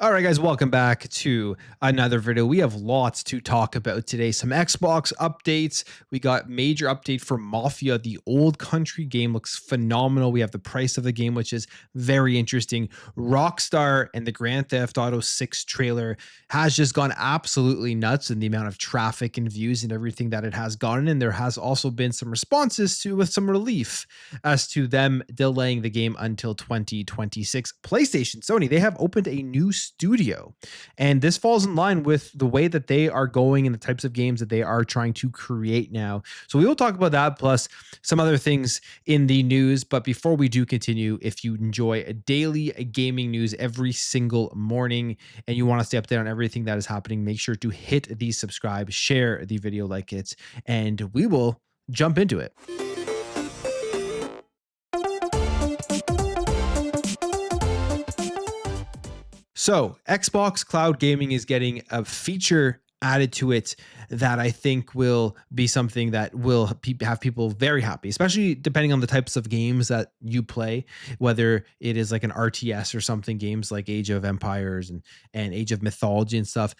All right, guys, welcome back to another video. We have lots to talk about today. Some Xbox updates. We got major update for Mafia. The Old Country game looks phenomenal. We have the price of the game, which is very interesting. Rockstar and the Grand Theft Auto 6 trailer has just gone absolutely nuts in the amount of traffic and views and everything that it has gotten. And there has also been some responses to with some relief as to them delaying the game until 2026. PlayStation, Sony, they have opened a new studio, and this falls in line with the way that they are going and the types of games that they are trying to create now. So we will talk about that plus some other things in the news. But before we do continue, if you enjoy a daily gaming news every single morning and you want to stay updated on everything that is happening, make sure to hit the subscribe, share the video, like it, and we will jump into it. So, Xbox Cloud Gaming is getting a feature added to it that I think will be something that will have people very happy, especially depending on the types of games that you play, whether it is like an RTS or something, games like Age of Empires and Age of Mythology and stuff.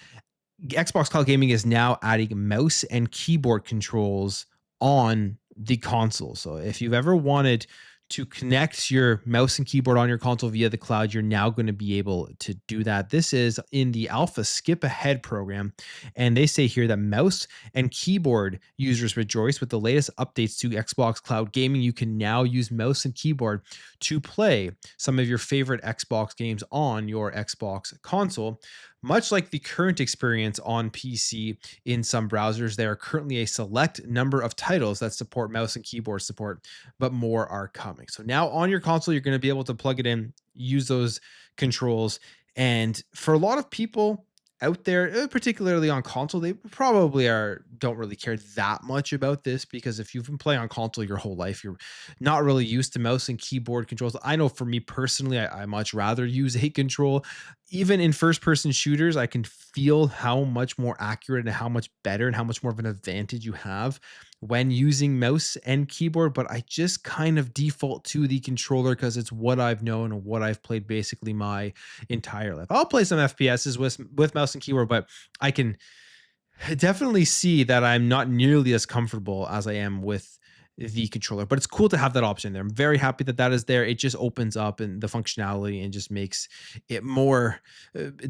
Xbox Cloud Gaming is now adding mouse and keyboard controls on the console. So if you've ever wanted to connect your mouse and keyboard on your console via the cloud, you're now going to be able to do that. This is in the alpha skip ahead program. And they say here that mouse and keyboard users rejoice with the latest updates to Xbox Cloud Gaming. You can now use mouse and keyboard to play some of your favorite Xbox games on your Xbox console. Much like the current experience on PC in some browsers, there are currently a select number of titles that support mouse and keyboard support, but more are coming. So now on your console, you're going to be able to plug it in, use those controls. And for a lot of people out there, particularly on console, they probably don't really care that much about this, because if you've been playing on console your whole life, you're not really used to mouse and keyboard controls. I know for me personally, I much rather use a control. Even in first person shooters, I can feel how much more accurate and how much better and how much more of an advantage you have when using mouse and keyboard. But I just kind of default to the controller because it's what I've known and what I've played basically my entire life. I'll play some FPSs with mouse and keyboard, but I can definitely see that I'm not nearly as comfortable as I am with the controller. But it's cool to have that option there. I'm very happy that that is there. It just opens up and the functionality and just makes it more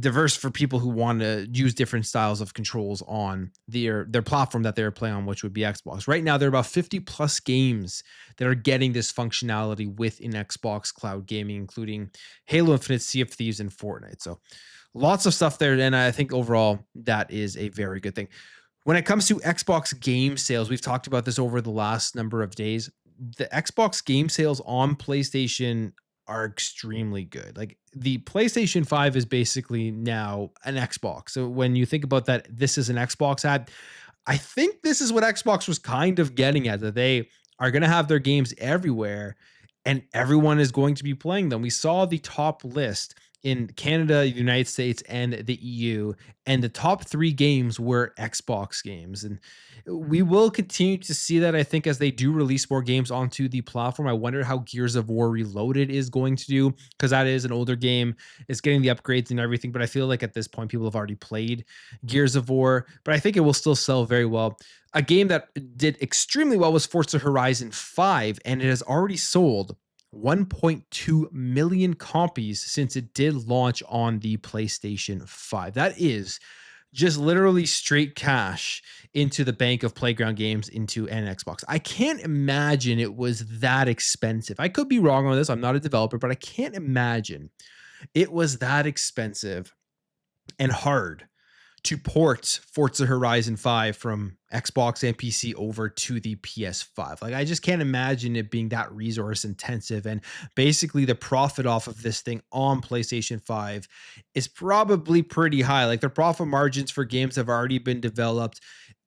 diverse for people who want to use different styles of controls on their platform that they're playing on, which would be Xbox. Right now, there are about 50 plus games that are getting this functionality within Xbox Cloud Gaming, including Halo Infinite, Sea of Thieves, and Fortnite. So lots of stuff there. And I think overall that is a very good thing. When it comes to Xbox game sales, we've talked about this over the last number of days. The Xbox game sales on PlayStation are extremely good. Like the PlayStation 5 is basically now an Xbox. So when you think about that, this is an Xbox ad. I think this is what Xbox was kind of getting at, that they are going to have their games everywhere and everyone is going to be playing them. We saw the top list in Canada, the United States, and the EU, and the top 3 games were Xbox games. And we will continue to see that, I think, as they do release more games onto the platform. I wonder how Gears of War Reloaded is going to do, because that is an older game. It's getting the upgrades and everything, but I feel like at this point people have already played Gears of War, but I think it will still sell very well. A game that did extremely well was Forza Horizon 5, and it has already sold 1.2 million copies since it did launch on the PlayStation 5. That is just literally straight cash into the bank of Playground Games into an Xbox. I can't imagine it was that expensive. I could be wrong on this. I'm not a developer, but I can't imagine it was that expensive and hard to port Forza Horizon 5 from Xbox and PC over to the PS5. Like, I just can't imagine it being that resource intensive. And basically the profit off of this thing on PlayStation 5 is probably pretty high. Like, the profit margins for games have already been developed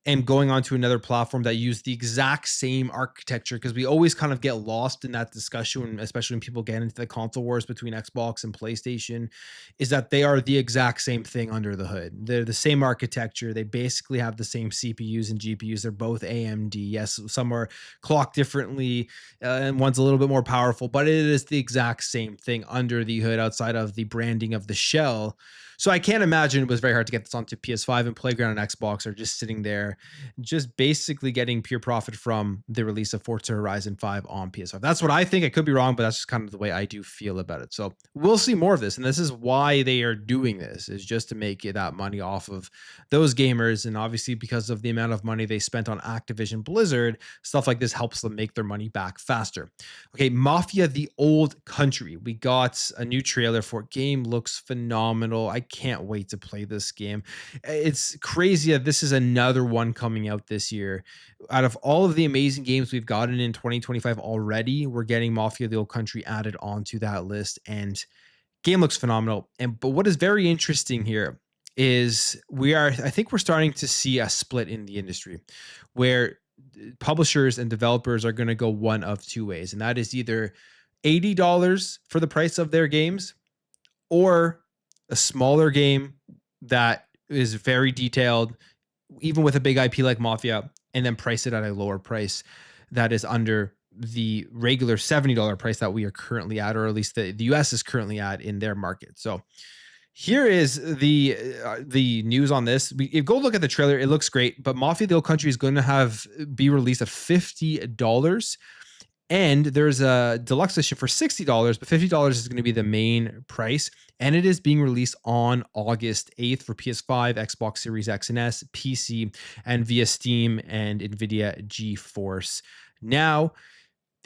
and going on to another platform that use the exact same architecture, because we always kind of get lost in that discussion, especially when people get into the console wars between Xbox and PlayStation, is that they are the exact same thing under the hood. They're the same architecture. They basically have the same CPUs and GPUs. They're both AMD. Yes, some are clocked differently, and one's a little bit more powerful, but it is the exact same thing under the hood outside of the branding of the shell. So I can't imagine it was very hard to get this onto PS5, and Playground and Xbox are just sitting there, just basically getting pure profit from the release of Forza Horizon 5 on PS5. That's what I think. I could be wrong, but that's just kind of the way I do feel about it. So we'll see more of this. And this is why they are doing this, is just to make that money off of those gamers. And obviously, because of the amount of money they spent on Activision Blizzard, stuff like this helps them make their money back faster. Okay, Mafia the Old Country. We got a new trailer for it. Game looks phenomenal. I can't wait to play this game. It's crazy that this is another one coming out this year. Out of all of the amazing games we've gotten in 2025 already, we're getting Mafia the Old Country added onto that list, and game looks phenomenal. But what is very interesting here is I think we're starting to see a split in the industry where publishers and developers are going to go one of two ways, and that is either $80 for the price of their games, or a smaller game that is very detailed, even with a big IP like Mafia, and then price it at a lower price that is under the regular $70 price that we are currently at, or at least the US is currently at in their market. So here is the news on this. Go look at the trailer. It looks great, but Mafia the Old Country is going to be released at $50. And there's a deluxe edition for $60, but $50 is going to be the main price. And it is being released on August 8th for PS5, Xbox Series X and S, PC, and via Steam and NVIDIA GeForce. Now,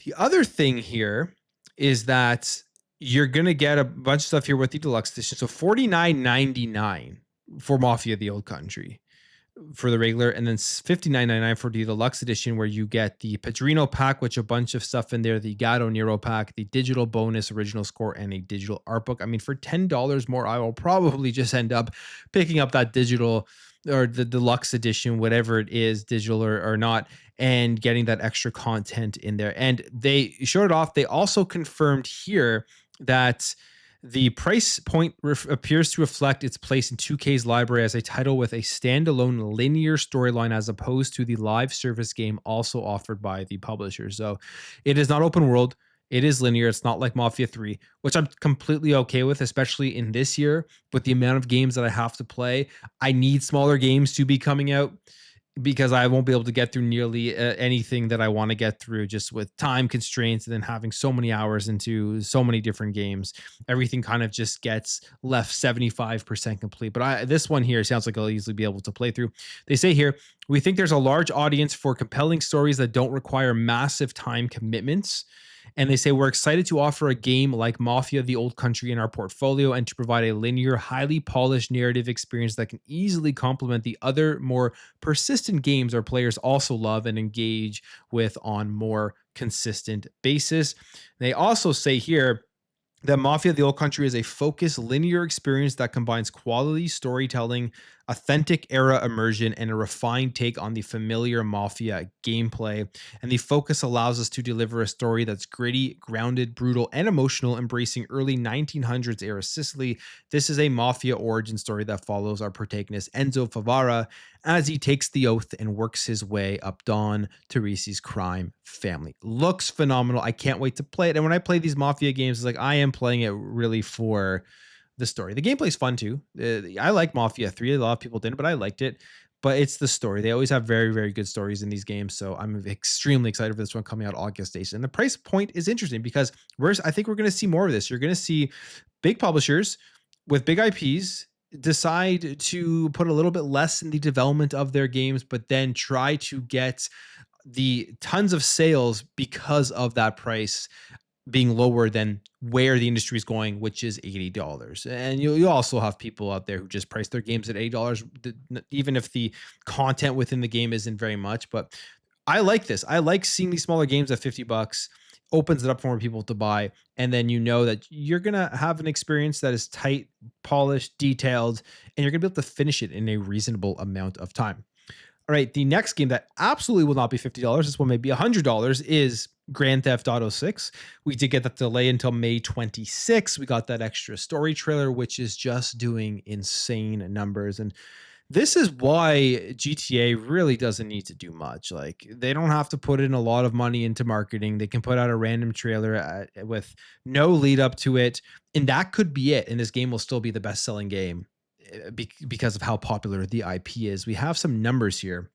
the other thing here is that you're going to get a bunch of stuff here with the deluxe edition. So $49.99 for Mafia the Old Country for the regular, and then $59.99 for the deluxe edition, where you get the Padrino pack, which a bunch of stuff in there, the Gato Nero pack, the digital bonus original score, and a digital art book. I mean, for $10 more, I will probably just end up picking up that digital or the deluxe edition, whatever it is, digital or not, and getting that extra content in there. And they showed it off. They also confirmed here that the price point appears to reflect its place in 2K's library as a title with a standalone linear storyline, as opposed to the live service game also offered by the publisher. So it is not open world. It is linear. It's not like Mafia 3, which I'm completely okay with, especially in this year with the amount of games that I have to play. I need smaller games to be coming out, because I won't be able to get through nearly anything that I want to get through, just with time constraints and then having so many hours into so many different games. Everything kind of just gets left 75% complete. But this one here sounds like I'll easily be able to play through. They say here, we think there's a large audience for compelling stories that don't require massive time commitments. And they say, we're excited to offer a game like Mafia the Old Country in our portfolio, and to provide a linear, highly polished narrative experience that can easily complement the other more persistent games our players also love and engage with on more consistent basis. They also say here that Mafia the Old Country is a focused linear experience that combines quality storytelling, authentic era immersion, and a refined take on the familiar Mafia gameplay. And the focus allows us to deliver a story that's gritty, grounded, brutal, and emotional, embracing early 1900s era Sicily. This is a Mafia origin story that follows our protagonist Enzo Favara as he takes the oath and works his way up Don Teresi's crime family. Looks phenomenal. I can't wait to play it. And when I play these Mafia games, it's like I am playing it really for the story. The gameplay is fun too. I like Mafia 3. A lot of people didn't, but I liked it. But it's the story. They always have very, very good stories in these games. So I'm extremely excited for this one coming out August 8th. And the price point is interesting because I think we're going to see more of this. You're going to see big publishers with big IPs decide to put a little bit less in the development of their games, but then try to get the tons of sales because of that price being lower than where the industry is going, which is $80. And you also have people out there who just price their games at $80, even if the content within the game isn't very much. But I like this. I like seeing these smaller games at $50. Opens it up for more people to buy. And then you know that you're going to have an experience that is tight, polished, detailed, and you're going to be able to finish it in a reasonable amount of time. All right, the next game that absolutely will not be $50, this one may be $100, is Grand Theft Auto 6. We did get that delay until May 26th. We got that extra story trailer, which is just doing insane numbers. And this is why GTA really doesn't need to do much. Like, they don't have to put in a lot of money into marketing. They can put out a random trailer with no lead up to it, and that could be it. And this game will still be the best-selling game because of how popular the IP is. We have some numbers here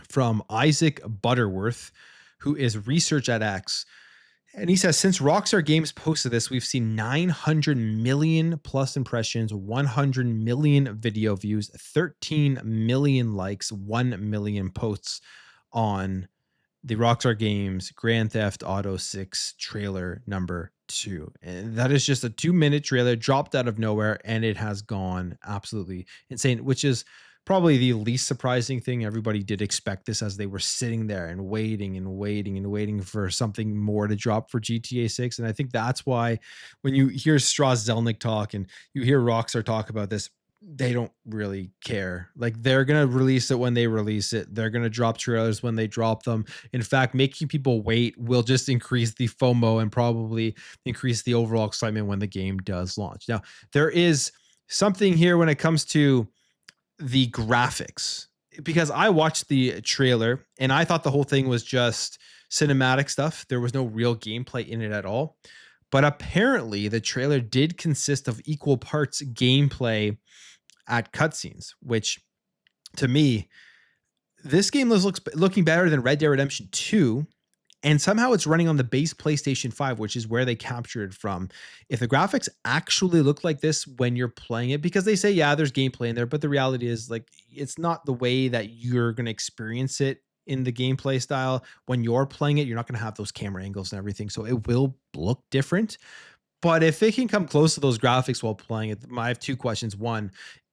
from Isaac Butterworth, who is research at X. And he says, since Rockstar Games posted this, we've seen 900 million plus impressions, 100 million video views, 13 million likes, 1 million posts on the Rockstar Games Grand Theft Auto 6 trailer number 2. And that is just a 2-minute trailer dropped out of nowhere, and it has gone absolutely insane, which is probably the least surprising thing. Everybody did expect this as they were sitting there and waiting and waiting and waiting for something more to drop for GTA 6. And I think that's why when you hear Strauss Zelnick talk and you hear Rockstar talk about this, they don't really care. Like, they're going to release it when they release it. They're going to drop trailers when they drop them. In fact, making people wait will just increase the FOMO and probably increase the overall excitement when the game does launch. Now, there is something here when it comes to the graphics, because I watched the trailer and I thought the whole thing was just cinematic stuff. There was no real gameplay in it at all. But apparently the trailer did consist of equal parts gameplay at cutscenes, which to me, this game looks looking better than Red Dead Redemption 2. And somehow it's running on the base PlayStation 5, which is where they captured it from. If the graphics actually look like this when you're playing it, because they say, yeah, there's gameplay in there, but the reality is, like, it's not the way that you're going to experience it in the gameplay style. When you're playing it, you're not going to have those camera angles and everything. So it will look different. But if it can come close to those graphics while playing it, I have two questions. One,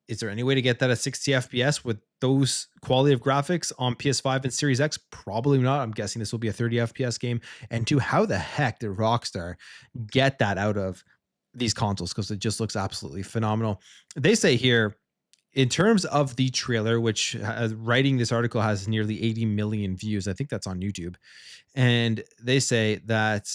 is there any way to get that at 60 FPS with those quality of graphics on PS5 and Series X? Probably not. I'm guessing this will be a 30 FPS game. And two, how the heck did Rockstar get that out of these consoles? Because it just looks absolutely phenomenal. They say here, in terms of the trailer, which writing this article has nearly 80 million views. I think that's on YouTube. And they say that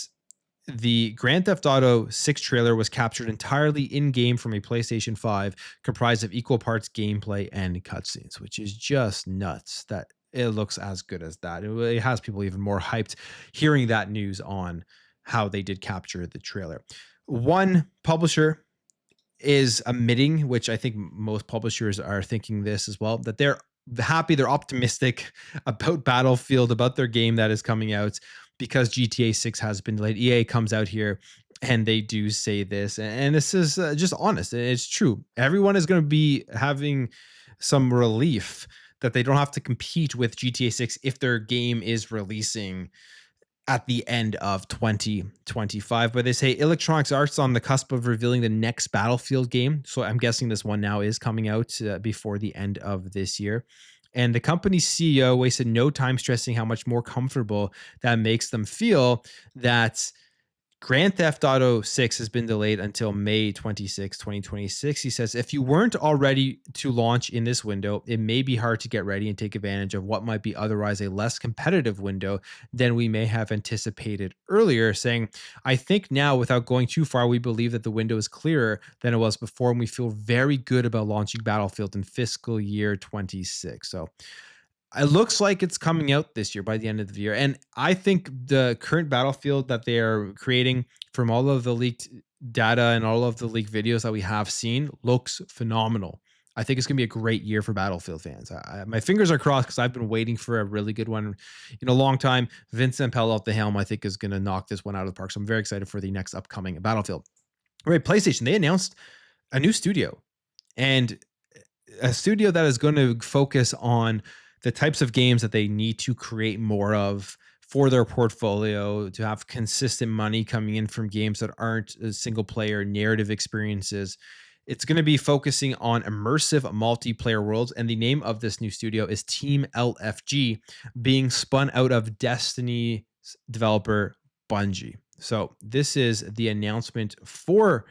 the Grand Theft Auto 6 trailer was captured entirely in-game from a PlayStation 5, comprised of equal parts gameplay and cutscenes, which is just nuts that it looks as good as that. It has people even more hyped hearing that news on how they did capture the trailer. One publisher is admitting, which I think most publishers are thinking this as well, that they're happy, they're optimistic about Battlefield, about their game that is coming out, because GTA 6 has been delayed. EA comes out here and they do say this, and this is just honest. It's true. Everyone is going to be having some relief that they don't have to compete with GTA 6 if their game is releasing at the end of 2025. But they say Electronic Arts on the cusp of revealing the next Battlefield game. So I'm guessing this one now is coming out before the end of this year. And the company's CEO wasted no time stressing how much more comfortable that makes them feel that Grand Theft Auto 6 has been delayed until May 26, 2026. He says, if you weren't already to launch in this window, it may be hard to get ready and take advantage of what might be otherwise a less competitive window than we may have anticipated earlier, saying, I think now, without going too far, we believe that the window is clearer than it was before, and we feel very good about launching Battlefield in fiscal year 26. So it looks like it's coming out this year by the end of the year. And I think the current Battlefield that they are creating from all of the leaked data and all of the leaked videos that we have seen looks phenomenal. I think it's going to be a great year for Battlefield fans. My fingers are crossed because I've been waiting for a really good one in a long time. Vincent Pell at the helm, I think, is going to knock this one out of the park. So I'm very excited for the next upcoming Battlefield. All right, PlayStation, they announced a new studio, and a studio that is going to focus on the types of games that they need to create more of for their portfolio, to have consistent money coming in from games that aren't single player narrative experiences. It's going to be focusing on immersive multiplayer worlds. And the name of this new studio is Team LFG, being spun out of Destiny developer Bungie. So this is the announcement for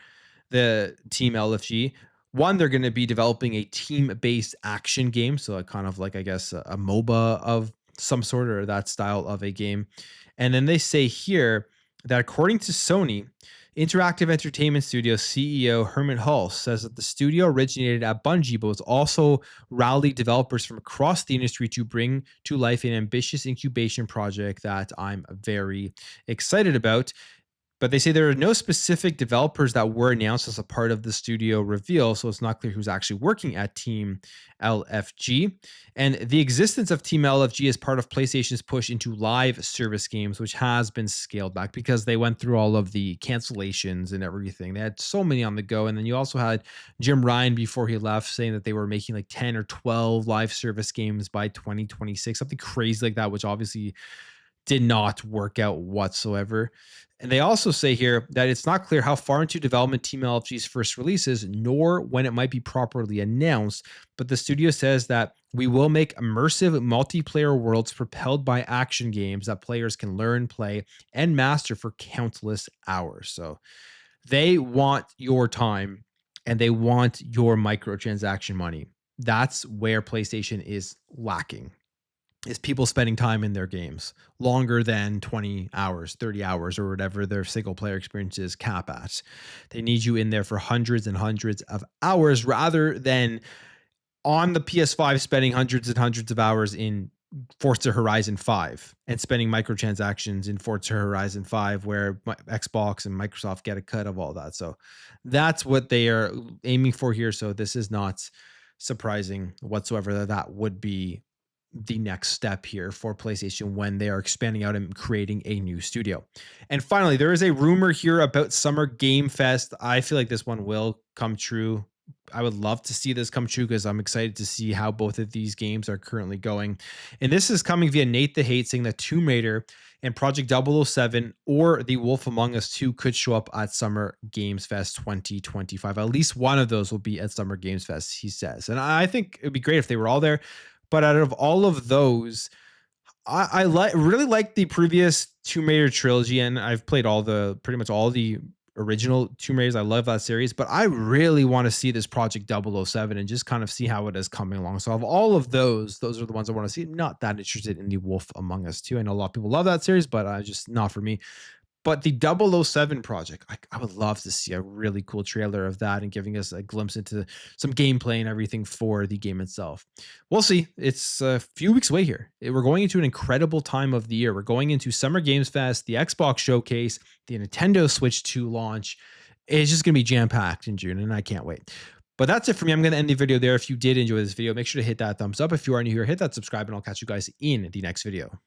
the Team LFG. One, they're going to be developing a team-based action game. So kind of like, I guess, a MOBA of some sort, or that style of a game. And then they say here that according to Sony, Interactive Entertainment Studio CEO Herman Hulse says that the studio originated at Bungie, but was also rallied developers from across the industry to bring to life an ambitious incubation project that I'm very excited about. But they say there are no specific developers that were announced as a part of the studio reveal, so it's not clear who's actually working at Team LFG. And the existence of Team LFG is part of PlayStation's push into live service games, which has been scaled back because they went through all of the cancellations and everything. They had so many on the go. And then you also had Jim Ryan before he left saying that they were making like 10 or 12 live service games by 2026, something crazy like that, which obviously did not work out whatsoever. And they also say here that it's not clear how far into development Team LFG's first release is, nor when it might be properly announced. But the studio says that we will make immersive multiplayer worlds propelled by action games that players can learn, play, and master for countless hours. So they want your time and they want your microtransaction money. That's where PlayStation is lacking, is people spending time in their games longer than 20 hours, 30 hours, or whatever their single player experiences cap at. They need you in there for hundreds and hundreds of hours rather than on the PS5 spending hundreds and hundreds of hours in Forza Horizon 5 and spending microtransactions in Forza Horizon 5 where Xbox and Microsoft get a cut of all that. So that's what they are aiming for here. So this is not surprising whatsoever that that would be the next step here for PlayStation when they are expanding out and creating a new studio. And finally, there is a rumor here about Summer Game Fest. I feel like this one will come true. I would love to see this come true because I'm excited to see how both of these games are currently going. And this is coming via Nate the Hate saying that Tomb Raider and Project 007 or The Wolf Among Us 2 could show up at Summer Games Fest 2025. At least one of those will be at Summer Games Fest, he says. And I think it'd be great if they were all there. But out of all of those, I really like the previous Tomb Raider trilogy, and I've played pretty much all the original Tomb Raiders. I love that series, but I really want to see this Project 007 and just kind of see how it is coming along. So of all of those are the ones I want to see. Not that interested in the Wolf Among Us 2. I know a lot of people love that series, but just not for me. But the 007 project, I would love to see a really cool trailer of that and giving us a glimpse into some gameplay and everything for the game itself. We'll see. It's a few weeks away here. We're going into an incredible time of the year. We're going into Summer Games Fest, the Xbox Showcase, the Nintendo Switch 2 launch. It's just going to be jam-packed in June, and I can't wait. But that's it for me. I'm going to end the video there. If you did enjoy this video, make sure to hit that thumbs up. If you are new here, hit that subscribe, and I'll catch you guys in the next video.